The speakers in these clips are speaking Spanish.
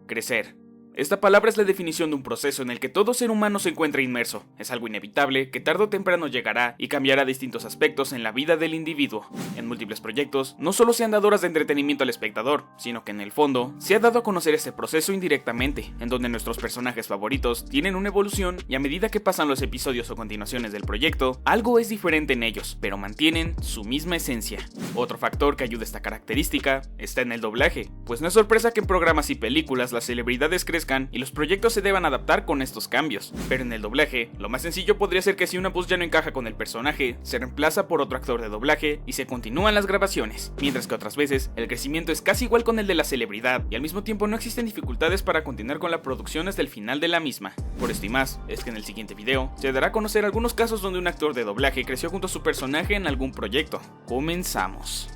Crecer. Esta palabra es la definición de un proceso en el que todo ser humano se encuentra inmerso. Es algo inevitable que tarde o temprano llegará y cambiará distintos aspectos en la vida del individuo. En múltiples proyectos, no solo se han dado horas de entretenimiento al espectador, sino que en el fondo se ha dado a conocer este proceso indirectamente, en donde nuestros personajes favoritos tienen una evolución y a medida que pasan los episodios o continuaciones del proyecto, algo es diferente en ellos, pero mantienen su misma esencia. Otro factor que ayuda a esta característica está en el doblaje, pues no es sorpresa que en programas y películas las celebridades crezcan y los proyectos se deban adaptar con estos cambios. Pero en el doblaje, lo más sencillo podría ser que si una voz ya no encaja con el personaje, se reemplaza por otro actor de doblaje y se continúan las grabaciones, mientras que otras veces el crecimiento es casi igual con el de la celebridad y al mismo tiempo no existen dificultades para continuar con la producción hasta el final de la misma. Por esto y más, es que en el siguiente video se dará a conocer algunos casos donde un actor de doblaje creció junto a su personaje en algún proyecto. Comenzamos.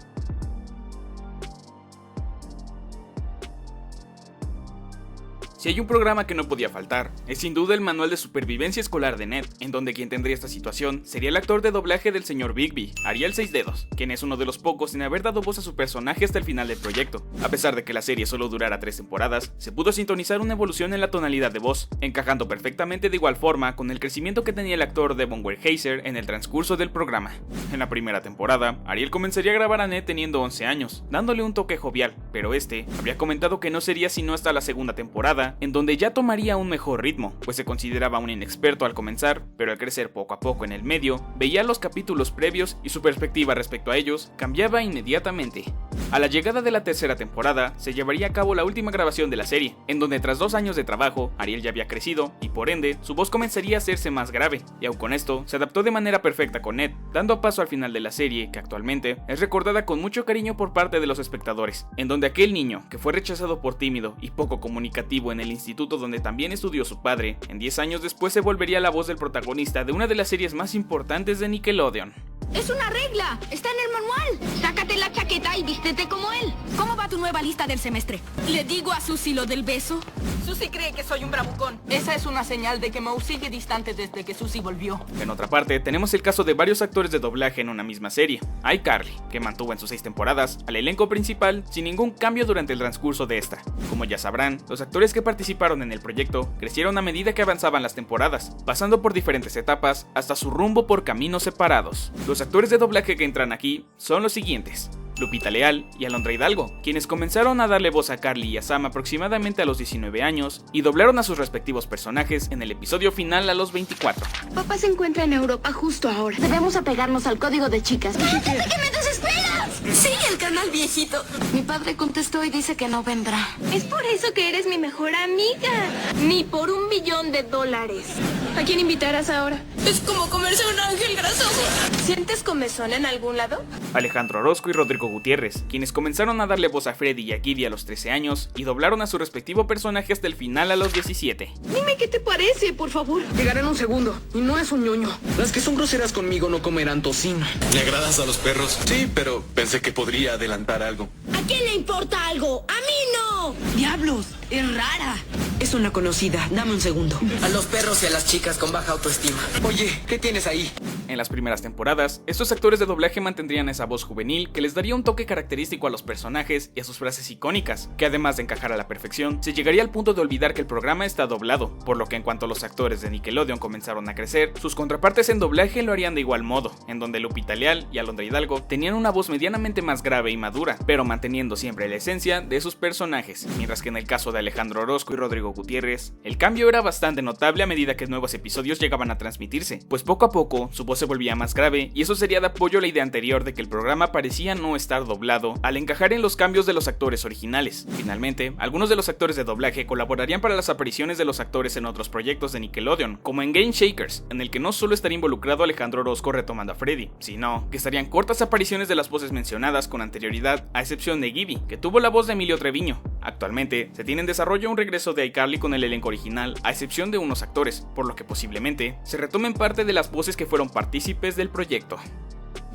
Si hay un programa que no podía faltar, es sin duda el manual de supervivencia escolar de Ned, en donde quien tendría esta situación sería el actor de doblaje del señor Bigby, Ariel Seisdedos, quien es uno de los pocos en haber dado voz a su personaje hasta el final del proyecto. A pesar de que la serie solo durara 3 temporadas, se pudo sintonizar una evolución en la tonalidad de voz, encajando perfectamente de igual forma con el crecimiento que tenía el actor Devon Weheiser en el transcurso del programa. En la primera temporada, Ariel comenzaría a grabar a Ned teniendo 11 años, dándole un toque jovial, pero este habría comentado que no sería sino hasta la segunda temporada, en donde ya tomaría un mejor ritmo, pues se consideraba un inexperto al comenzar, pero al crecer poco a poco en el medio, veía los capítulos previos y su perspectiva respecto a ellos cambiaba inmediatamente. A la llegada de la tercera temporada, se llevaría a cabo la última grabación de la serie, en donde tras 2 años de trabajo, Ariel ya había crecido, y por ende, su voz comenzaría a hacerse más grave, y aun con esto, se adaptó de manera perfecta con Ned, dando paso al final de la serie, que actualmente es recordada con mucho cariño por parte de los espectadores, en donde aquel niño, que fue rechazado por tímido y poco comunicativo en el instituto donde también estudió su padre, en 10 años después se volvería la voz del protagonista de una de las series más importantes de Nickelodeon. ¡Es una regla! ¡Está en el manual! ¡Sácate la chaqueta y vístete como él! ¿Cómo va tu nueva lista del semestre? ¿Le digo a Susie lo del beso? Susie cree que soy un bravucón. Esa es una señal de que Moe sigue distante desde que Susie volvió. En otra parte, tenemos el caso de varios actores de doblaje en una misma serie. iCarly, que mantuvo en sus 6 temporadas al elenco principal sin ningún cambio durante el transcurso de esta. Como ya sabrán, los actores que participaron en el proyecto crecieron a medida que avanzaban las temporadas, pasando por diferentes etapas hasta su rumbo por caminos separados. Los actores de doblaje que entran aquí son los siguientes: Lupita Leal y Alondra Hidalgo, quienes comenzaron a darle voz a Carly y a Sam aproximadamente a los 19 años y doblaron a sus respectivos personajes en el episodio final a los 24. Papá se encuentra en Europa justo ahora. Debemos apegarnos al código de chicas. ¡Cállate que me desesperas! Sí, el canal viejito. Mi padre contestó y dice que no vendrá. Es por eso que eres mi mejor amiga. Ni por $1.000.000. ¿A quién invitarás ahora? Es como comerse un ángel grasoso. ¿Sientes comezón en algún lado? Alejandro Orozco y Rodrigo Gutiérrez, quienes comenzaron a darle voz a Freddy y a Gibby a los 13 años y doblaron a su respectivo personaje hasta el final a los 17. Dime qué te parece, por favor. Llegará en un segundo, y no es un ñoño. Las que son groseras conmigo no comerán tocino. ¿Le agradas a los perros? Sí, pero pensé que podría adelantar algo. ¿A quién le importa algo? ¡A mí no! ¡Diablos! ¡Es rara! Es una conocida, dame un segundo. A los perros y a las chicas con baja autoestima. Oye, ¿qué tienes ahí? En las primeras temporadas, estos actores de doblaje mantendrían esa voz juvenil que les daría un toque característico a los personajes y a sus frases icónicas, que además de encajar a la perfección, se llegaría al punto de olvidar que el programa está doblado, por lo que en cuanto los actores de Nickelodeon comenzaron a crecer, sus contrapartes en doblaje lo harían de igual modo, en donde Lupita Leal y Alondra Hidalgo tenían una voz medianamente más grave y madura, pero manteniendo siempre la esencia de sus personajes, mientras que en el caso de Alejandro Orozco y Rodrigo Gutiérrez, el cambio era bastante notable a medida que nuevos episodios llegaban a transmitirse, pues poco a poco su voz se volvía más grave y eso sería de apoyo a la idea anterior de que el programa parecía no estar doblado al encajar en los cambios de los actores originales. Finalmente, algunos de los actores de doblaje colaborarían para las apariciones de los actores en otros proyectos de Nickelodeon, como en Game Shakers, en el que no solo estaría involucrado Alejandro Orozco retomando a Freddy, sino que estarían cortas apariciones de las voces mencionadas con anterioridad, a excepción de Gibby, que tuvo la voz de Emilio Treviño. Actualmente, se tiene en desarrollo un regreso de iCarly con el elenco original, a excepción de unos actores, por lo que posiblemente se retomen parte de las voces que fueron partícipes del proyecto.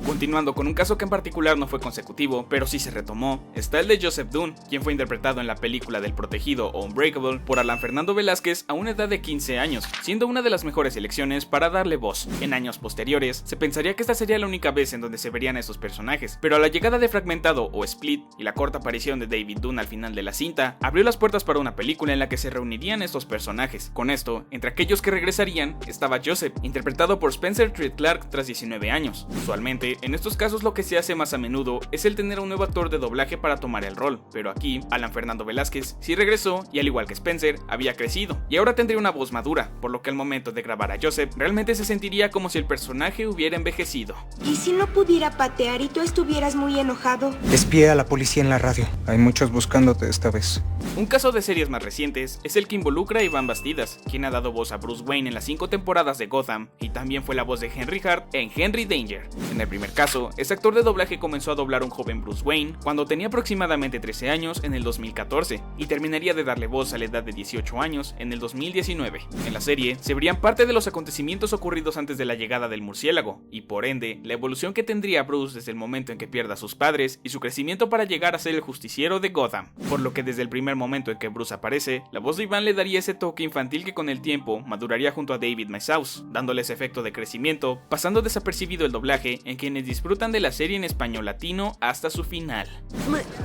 Continuando con un caso que en particular no fue consecutivo, pero sí se retomó, está el de Joseph Dunn, quien fue interpretado en la película del Protegido o Unbreakable por Alan Fernando Velázquez a una edad de 15 años, siendo una de las mejores elecciones para darle voz. En años posteriores, se pensaría que esta sería la única vez en donde se verían a estos personajes, pero a la llegada de Fragmentado o Split y la corta aparición de David Dunn al final de la cinta, abrió las puertas para una película en la que se reunirían estos personajes. Con esto, entre aquellos que regresarían, estaba Joseph, interpretado por Spencer Treat Clark tras 19 años. Usualmente, en estos casos lo que se hace más a menudo es el tener a un nuevo actor de doblaje para tomar el rol, pero aquí, Alan Fernando Velázquez sí regresó y al igual que Spencer, había crecido, y ahora tendría una voz madura, por lo que al momento de grabar a Joseph, realmente se sentiría como si el personaje hubiera envejecido. ¿Y si no pudiera patear y tú estuvieras muy enojado? Espía a la policía en la radio. Hay muchos buscándote esta vez. Un caso de series más recientes es el que involucra a Iván Bastidas, quien ha dado voz a Bruce Wayne en las 5 temporadas de Gotham y también fue la voz de Henry Hart en Henry Danger. En el primer caso, este actor de doblaje comenzó a doblar a un joven Bruce Wayne cuando tenía aproximadamente 13 años en el 2014 y terminaría de darle voz a la edad de 18 años en el 2019. En la serie se verían parte de los acontecimientos ocurridos antes de la llegada del murciélago y por ende la evolución que tendría Bruce desde el momento en que pierda a sus padres y su crecimiento para llegar a ser el justiciero de Gotham, por lo que desde el primer momento en que Bruce aparece, la voz de Iván le daría ese toque infantil que con el tiempo maduraría junto a David Maishouse, dándole ese efecto de crecimiento, pasando desapercibido el doblaje en quienes disfrutan de la serie en español latino hasta su final.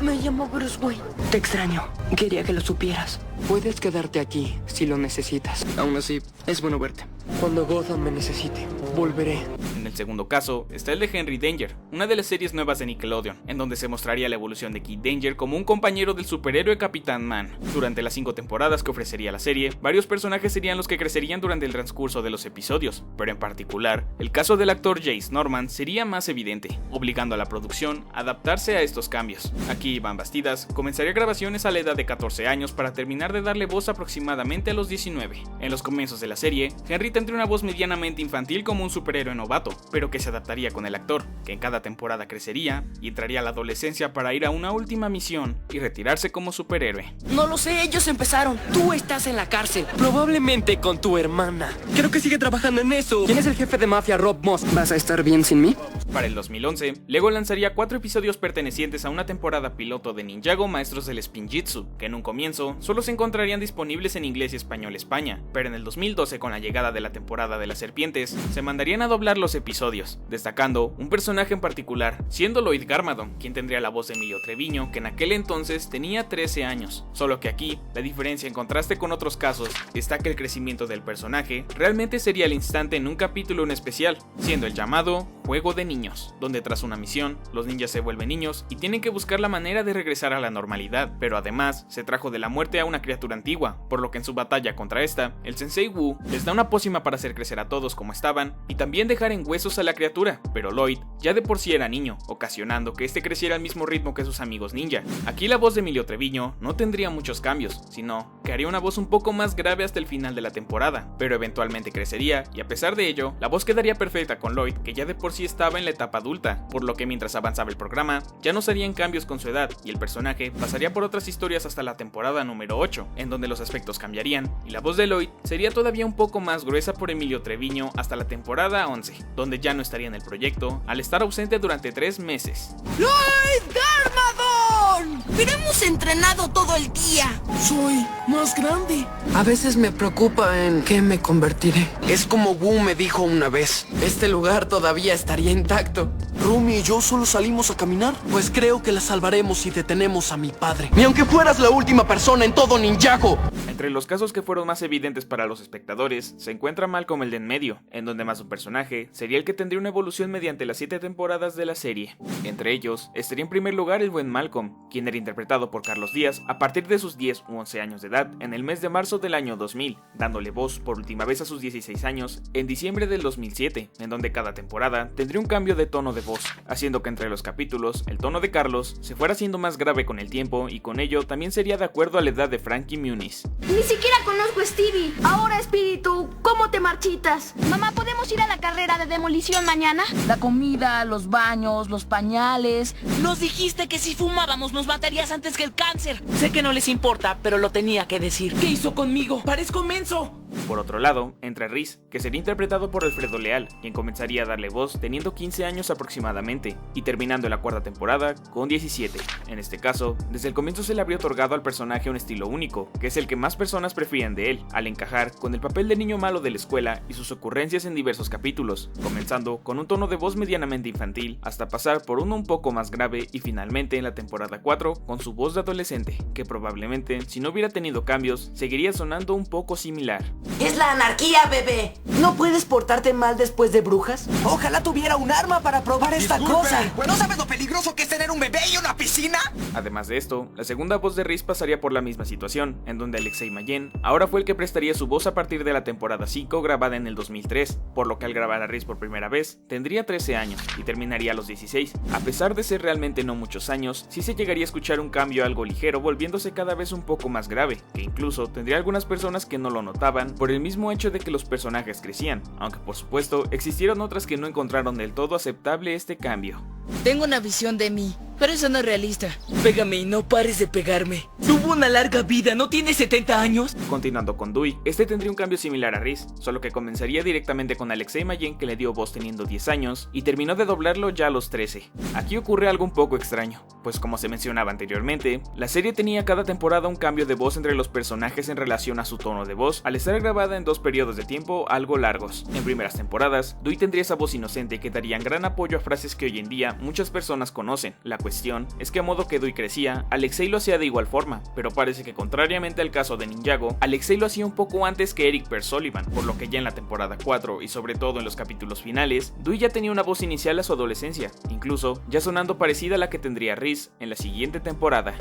Me llamo Bruce Wayne. Te extraño. Quería que lo supieras. Puedes quedarte aquí si lo necesitas. Aún así, es bueno verte. Cuando Gotham me necesite, volveré. En el segundo caso está el de Henry Danger, una de las series nuevas de Nickelodeon, en donde se mostraría la evolución de Kid Danger como un compañero del superhéroe Capitán Man. Durante las 5 temporadas que ofrecería la serie, varios personajes serían los que crecerían durante el transcurso de los episodios, pero en particular, el caso del actor Jace Norman sería más evidente, obligando a la producción a adaptarse a estos cambios. Aquí Iván Bastidas comenzaría grabaciones a la edad de 14 años para terminar de darle voz aproximadamente a los 19. En los comienzos de la serie, Henry tendría una voz medianamente infantil como un superhéroe novato, pero que se adaptaría con el actor, que en cada temporada crecería y entraría a la adolescencia para ir a una última misión y retirarse como superhéroe. No lo sé, ellos empezaron. Tú estás en la cárcel, probablemente con tu hermana. Creo que sigue trabajando en eso. ¿Quién es el jefe de mafia, Rob Moss? ¿Vas a estar bien sin mí? Para el 2011, Lego lanzaría 4 episodios pertenecientes a una temporada piloto de Ninjago Maestros del Spinjitzu, que en un comienzo solo se encontrarían disponibles en inglés y español España, pero en el 2012 con la llegada de la temporada de las serpientes, se mandarían a doblar los episodios, destacando un personaje en particular, siendo Lloyd Garmadon, quien tendría la voz de Emilio Treviño, que en aquel entonces tenía 13 años, solo que aquí, la diferencia en contraste con otros casos, está que el crecimiento del personaje realmente sería al instante en un capítulo en especial, siendo el llamado Juego de Niños, donde tras una misión, los ninjas se vuelven niños y tienen que buscar la manera de regresar a la normalidad, pero además se trajo de la muerte a una criatura antigua, por lo que en su batalla contra esta, el Sensei Wu les da una pócima para hacer crecer a todos como estaban y también dejar en huesos a la criatura, pero Lloyd ya de por sí era niño, ocasionando que este creciera al mismo ritmo que sus amigos ninja. Aquí la voz de Emilio Treviño no tendría muchos cambios, sino que haría una voz un poco más grave hasta el final de la temporada, pero eventualmente crecería y a pesar de ello, la voz quedaría perfecta con Lloyd, que ya de por sí estaba en la etapa adulta, por lo que mientras avanzaba el programa, ya no serían cambios con su edad y el personaje pasaría por otras historias hasta la temporada número 8, en donde los aspectos cambiarían y la voz de Lloyd sería todavía un poco más gruesa por Emilio Treviño hasta la temporada 11, donde ya no estaría en el proyecto al estar ausente durante 3 meses. ¡Lloyd Garmadon! ¡Pero hemos entrenado todo el día! Soy más grande. A veces me preocupa en qué me convertiré. Es como Wu me dijo una vez. Este lugar todavía estaría intacto. Rumi y yo solo salimos a caminar. Pues creo que la salvaremos si detenemos a mi padre. Ni aunque fueras la última persona en todo Ninjago. Entre los casos que fueron más evidentes para los espectadores, se encuentra Malcolm el de en medio, en donde más su personaje sería el que tendría una evolución mediante las 7 temporadas de la serie. Entre ellos, estaría en primer lugar el buen Malcolm, quien era interpretado por Carlos Díaz a partir de sus 10 u 11 años de edad en el mes de marzo del año 2000, dándole voz por última vez a sus 16 años en diciembre del 2007, en donde cada temporada tendría un cambio de tono de voz, haciendo que entre los capítulos el tono de Carlos se fuera haciendo más grave con el tiempo y con ello también sería de acuerdo a la edad de Frankie Muniz. Ni siquiera conozco a Stevie. Ahora, espíritu, ¿cómo te marchitas? Mamá, ¿podemos ir a la carrera de demolición mañana? La comida, los baños, los pañales. Nos dijiste que si fumábamos nos matarías antes que el cáncer. Sé que no les importa, pero lo tenía que decir. ¿Qué hizo conmigo? Parezco menso. Por otro lado, entra Reese, que sería interpretado por Alfredo Leal, quien comenzaría a darle voz teniendo 15 años aproximadamente, y terminando la cuarta temporada con 17. En este caso, desde el comienzo se le habría otorgado al personaje un estilo único, que es el que más personas prefieren de él, al encajar con el papel de niño malo de la escuela y sus ocurrencias en diversos capítulos, comenzando con un tono de voz medianamente infantil, hasta pasar por uno un poco más grave y finalmente en la temporada 4 con su voz de adolescente, que probablemente, si no hubiera tenido cambios, seguiría sonando un poco similar. ¡Es la anarquía, bebé! ¿No puedes portarte mal después de brujas? Ojalá tuviera un arma para probar esta cosa. ¿No sabes lo peligroso que es tener un bebé y una piscina? Además de esto, la segunda voz de Reese pasaría por la misma situación, en donde Alexei Mayen ahora fue el que prestaría su voz a partir de la temporada 5 grabada en el 2003, por lo que al grabar a Reese por primera vez, tendría 13 años y terminaría a los 16. A pesar de ser realmente no muchos años, sí se llegaría a escuchar un cambio algo ligero volviéndose cada vez un poco más grave, que incluso tendría algunas personas que no lo notaban por el mismo hecho de que los personajes crecían, aunque por supuesto existieron otras que no encontraron del todo aceptable este cambio. Tengo una visión de mí, pero eso no es realista. Pégame y no pares de pegarme. Tuvo una larga vida, ¿no tiene 70 años? Continuando con Dewey, este tendría un cambio similar a Reese, solo que comenzaría directamente con Alexei Mayen, que le dio voz teniendo 10 años y terminó de doblarlo ya a los 13. Aquí ocurre algo un poco extraño, pues como se mencionaba anteriormente, la serie tenía cada temporada un cambio de voz entre los personajes en relación a su tono de voz, al estar grabada en dos periodos de tiempo algo largos. En primeras temporadas, Dewey tendría esa voz inocente que darían gran apoyo a frases que hoy en día muchas personas conocen. La cuestión es que a modo que Dewey crecía, Alexei lo hacía de igual forma, pero parece que contrariamente al caso de Ninjago, Alexei lo hacía un poco antes que Eric Per Sullivan, por lo que ya en la temporada 4 y sobre todo en los capítulos finales, Dewey ya tenía una voz inicial a su adolescencia, incluso ya sonando parecida a la que tendría Reese en la siguiente temporada.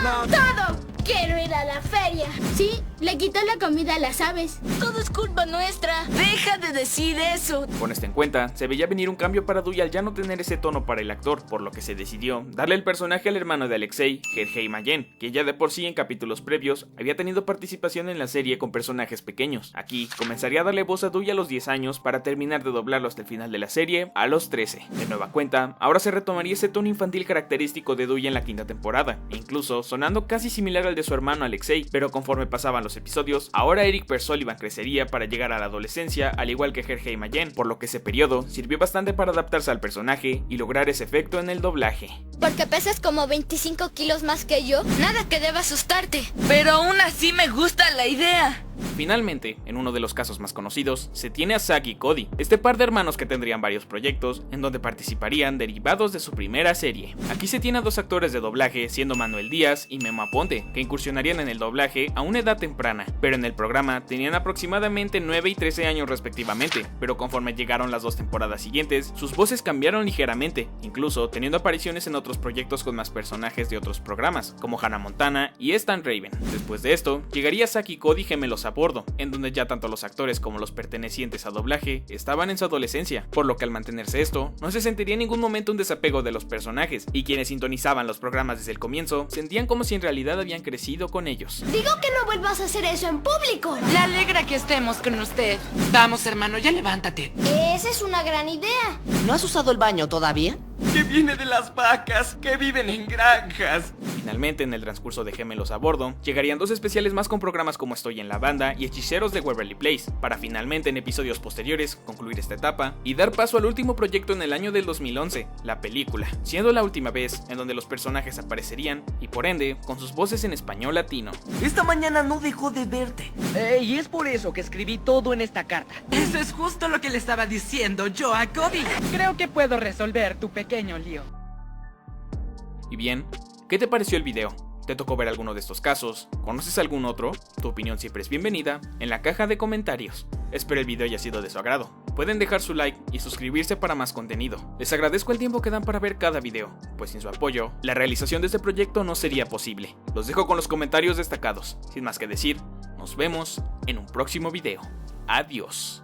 ¡No! ¡Todo! ¡Quiero ir a la feria! Sí, le quitó la comida a las aves. Todo es culpa nuestra. Deja de decir eso. Con esto en cuenta, se veía venir un cambio para Dewey al ya no tener ese tono para el actor, por lo que se decidió darle el personaje al hermano de Alexei, Sergei Mayen, que ya de por sí en capítulos previos había tenido participación en la serie con personajes pequeños. Aquí comenzaría a darle voz a Dewey a los 10 años para terminar de doblarlo hasta el final de la serie a los 13. De nueva cuenta, ahora se retomaría ese tono infantil característico de Dewey en la quinta temporada, e incluso sonando casi similar al de su hermano Alexei, pero conforme pasaban los episodios, ahora Eric Per Sullivan crecería para llegar a la adolescencia, al igual que Sergei Mayen, por lo que ese periodo sirvió bastante para adaptarse al personaje y lograr ese efecto en el doblaje. Porque pesas como 25 kilos más que yo, nada que deba asustarte. Pero aún así me gusta la idea. Finalmente, en uno de los casos más conocidos, se tiene a Zack y Cody, este par de hermanos que tendrían varios proyectos en donde participarían derivados de su primera serie. Aquí se tiene a dos actores de doblaje, siendo Manuel Díaz y Memo Aponte, que incursionarían en el doblaje a una edad temprana, pero en el programa tenían aproximadamente 9 y 13 años respectivamente, pero conforme llegaron las dos temporadas siguientes, sus voces cambiaron ligeramente, incluso teniendo apariciones en otros proyectos con más personajes de otros programas, como Hannah Montana y Stan Raven. Después de esto, llegaría Zack y Cody gemelos a bordo, en donde ya tanto los actores como los pertenecientes a doblaje estaban en su adolescencia, por lo que al mantenerse esto, no se sentiría en ningún momento un desapego de los personajes, y quienes sintonizaban los programas desde el comienzo, sentían como si en realidad habían crecido con ellos. Digo que no vuelvas a hacer eso en público. Le alegra que estemos con usted. Vamos, hermano, ya levántate. Esa es una gran idea. ¿No has usado el baño todavía? Que viene de las vacas que viven en granjas. Finalmente, en el transcurso de Gemelos a Bordo, llegarían dos especiales más con programas como Estoy en la Banda y Hechiceros de Waverly Place, para finalmente en episodios posteriores concluir esta etapa y dar paso al último proyecto en el año del 2011, la película, siendo la última vez en donde los personajes aparecerían y por ende con sus voces en español latino. Esta mañana no dejó de verte. Y es por eso que escribí todo en esta carta. Eso es justo lo que le estaba diciendo yo a Cody. Creo que puedo resolver tu pequeño lío. Y bien, ¿qué te pareció el video? ¿Te tocó ver alguno de estos casos? ¿Conoces algún otro? Tu opinión siempre es bienvenida en la caja de comentarios. Espero el video haya sido de su agrado. Pueden dejar su like y suscribirse para más contenido. Les agradezco el tiempo que dan para ver cada video, pues sin su apoyo, la realización de este proyecto no sería posible. Los dejo con los comentarios destacados. Sin más que decir, nos vemos en un próximo video. Adiós.